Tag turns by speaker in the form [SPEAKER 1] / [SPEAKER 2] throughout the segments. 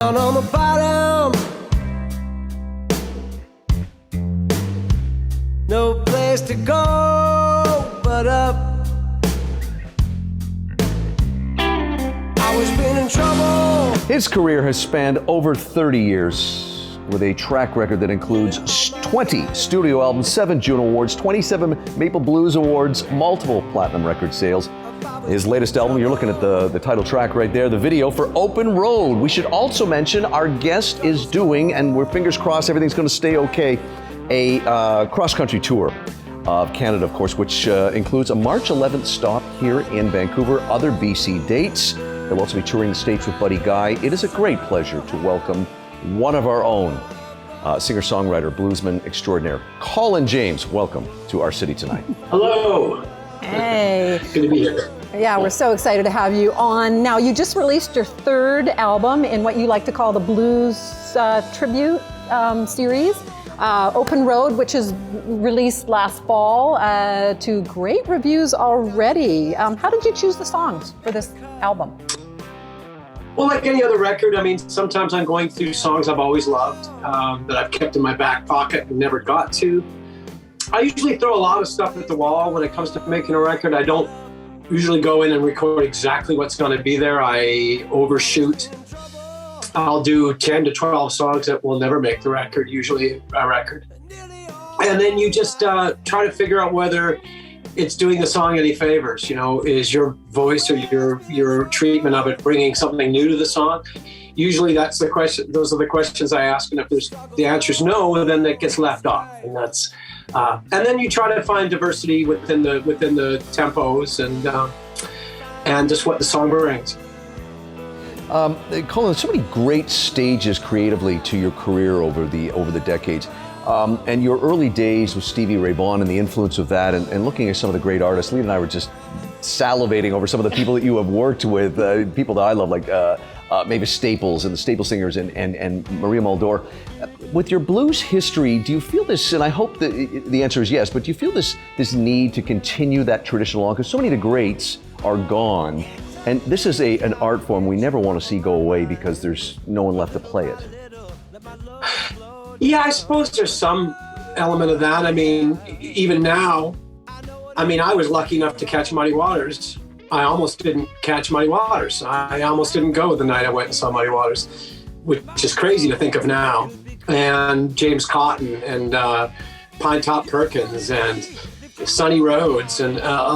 [SPEAKER 1] Down on the bottom, no place to go but up. I was been in trouble.
[SPEAKER 2] His career has spanned over 30 years with a track record that includes 20 studio albums, 7 Juno Awards, 27 Maple Blues Awards, multiple platinum record sales. His latest album, you're looking at the title track right there, the video for Open Road. We should also mention our guest is doing, and we're fingers crossed everything's going to stay okay, a cross-country tour of Canada, of course, which includes a March 11th stop here in Vancouver, other BC dates. He'll also be touring the States with Buddy Guy. It is a great pleasure to welcome one of our own, singer-songwriter, bluesman extraordinaire, Colin James. Welcome to our city tonight.
[SPEAKER 3] Hello.
[SPEAKER 4] Hey.
[SPEAKER 3] Good to be here.
[SPEAKER 4] Yeah, we're so excited to have you on. Now, you just released your third album in what you like to call the Blues Tribute series, Open Road, which is released last fall to great reviews already. How did you choose the songs for this album?
[SPEAKER 3] Well, like any other record, I mean, sometimes I'm going through songs I've always loved that I've kept in my back pocket and never got to. I usually throw a lot of stuff at the wall when it comes to making a record. I don't usually go in and record exactly what's going to be there. I overshoot. I'll do 10 to 12 songs that will never make the record, usually a record. And then you just try to figure out whether it's doing the song any favors. You know, is your voice or your treatment of it bringing something new to the song? Usually that's the question. Those are the questions I ask. And if the answer is no, then it gets left off. And that's and then you try to find diversity within the tempos and just what the song brings.
[SPEAKER 2] Colin, so many great stages creatively to your career over the decades. And your early days with Stevie Ray Vaughan and the influence of that, and looking at some of the great artists, Lee and I were just salivating over some of the people that you have worked with, people that I love, like Mavis Staples and the Staple Singers and Maria Muldaur. With your blues history, do you feel this, and I hope that the answer is yes, but do you feel this need to continue that tradition along? Because so many of the greats are gone, and this is an art form we never want to see go away because there's no one left to play it.
[SPEAKER 3] Yeah, I suppose there's some element of that. I mean, even now, I mean, I was lucky enough to catch Muddy Waters. I almost didn't catch Muddy Waters. I almost didn't go the night I went and saw Muddy Waters, which is crazy to think of now. And James Cotton and Pinetop Perkins and Sonny Rhodes and,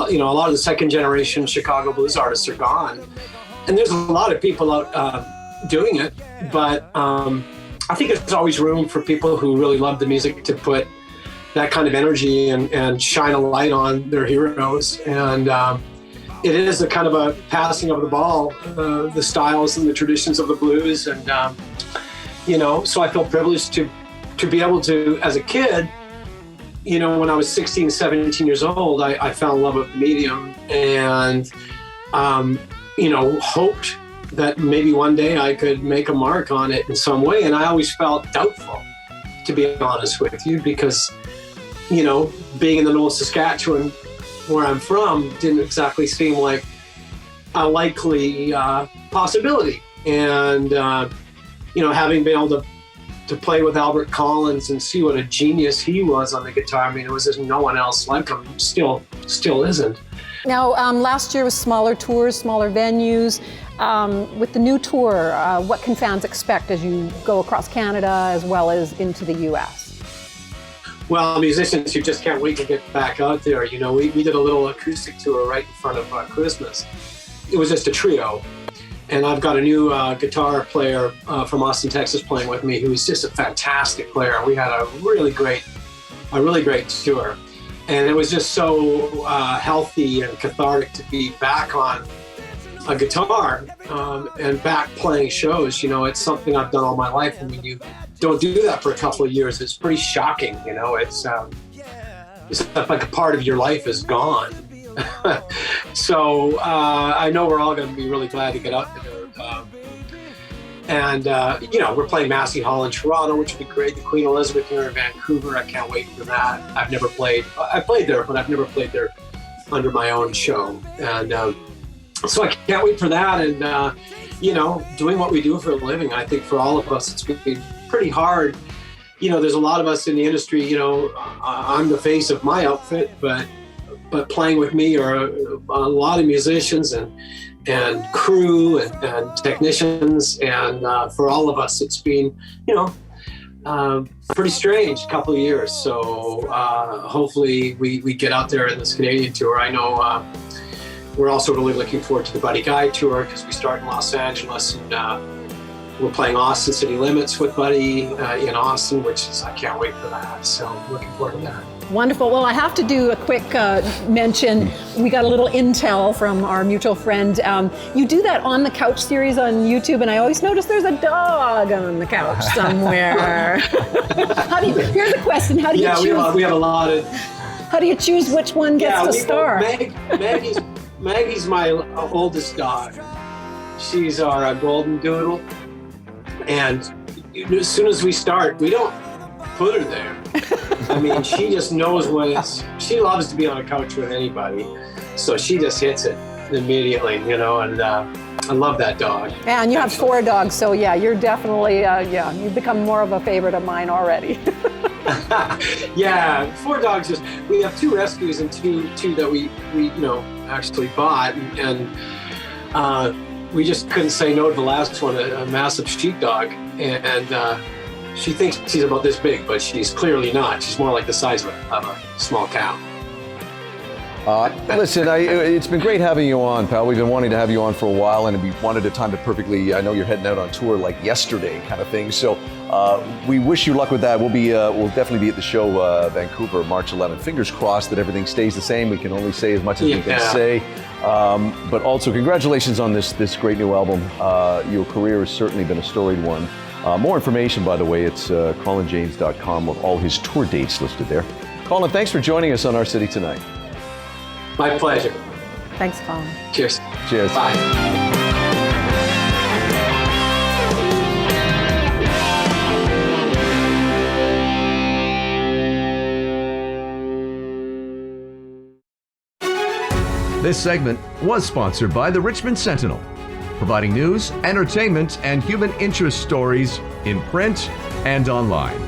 [SPEAKER 3] you know, a lot of the second generation Chicago blues artists are gone. And there's a lot of people out doing it, but I think there's always room for people who really love the music to put that kind of energy and shine a light on their heroes. And it is a kind of a passing of the ball, the styles and the traditions of the blues. And, you know, so I feel privileged to be able to, as a kid, you know, when I was 16, 17 years old, I fell in love with the medium and, you know, hoped that maybe one day I could make a mark on it in some way. And I always felt doubtful, to be honest with you, because, you know, being in the North Saskatchewan, where I'm from, didn't exactly seem like a likely possibility. And, you know, having been able to play with Albert Collins and see what a genius he was on the guitar, I mean, it was just no one else like him, still isn't.
[SPEAKER 4] Now, last year was smaller tours, smaller venues. With the new tour, what can fans expect as you go across Canada as well as into the U.S.?
[SPEAKER 3] Well, musicians who just can't wait to get back out there. You know, we did a little acoustic tour right in front of Christmas. It was just a trio. And I've got a new guitar player from Austin, Texas playing with me who's just a fantastic player. We had a really great tour. And it was just so healthy and cathartic to be back on a guitar and back playing shows. You know, it's something I've done all my life. And when you don't do that for a couple of years, it's pretty shocking. You know, it's like a part of your life is gone. So I know we're all going to be really glad to get out there. You know, we're playing Massey Hall in Toronto, which would be great. The Queen Elizabeth here in Vancouver. I can't wait for that. I've never played. I played there, but I've never played there under my own show. And So I can't wait for that. And, doing what we do for a living, I think for all of us, it's been pretty hard. There's a lot of us in the industry, I'm the face of my outfit, but playing with me are a lot of musicians and crew and technicians. And for all of us, it's been, pretty strange couple of years. So hopefully we get out there in this Canadian tour. I know we're also really looking forward to the Buddy Guy tour because we start in Los Angeles, and we're playing Austin City Limits with Buddy in Austin, I can't wait for that. So looking forward to that.
[SPEAKER 4] Wonderful. Well, I have to do a quick mention. We got a little intel from our mutual friend. You do that On the Couch series on YouTube, and I always notice there's a dog on the couch somewhere. Here's a question. How do you choose?
[SPEAKER 3] Yeah, we have a lot of...
[SPEAKER 4] How do you choose which one gets to star?
[SPEAKER 3] Maggie's my oldest dog. She's our golden doodle. And as soon as we start, we don't put her there. I mean, she just knows she loves to be on a couch with anybody. So she just hits it immediately, and I love that dog.
[SPEAKER 4] Yeah, and you have 4 dogs, so yeah, you're definitely, you've become more of a favorite of mine already.
[SPEAKER 3] Yeah, 4 dogs. We have 2 rescues and two that we actually bought, and we just couldn't say no to the last one, a massive sheepdog, and she thinks she's about this big, but she's clearly not. She's more like the size of a small cow.
[SPEAKER 2] Listen, it's been great having you on, pal. We've been wanting to have you on for a while, and we wanted to time it perfectly. I know you're heading out on tour like yesterday kind of thing. So we wish you luck with that. We'll definitely be at the show, Vancouver, March 11th. Fingers crossed that everything stays the same. We can only say as much as we can say. But also, congratulations on this great new album. Your career has certainly been a storied one. More information, by the way, it's colinjames.com with all his tour dates listed there. Colin, thanks for joining us on Our City Tonight.
[SPEAKER 3] My pleasure.
[SPEAKER 4] Thanks, Colin.
[SPEAKER 3] Cheers.
[SPEAKER 2] Cheers.
[SPEAKER 3] Bye.
[SPEAKER 2] This segment was sponsored by the Richmond Sentinel, providing news, entertainment, and human interest stories in print and online.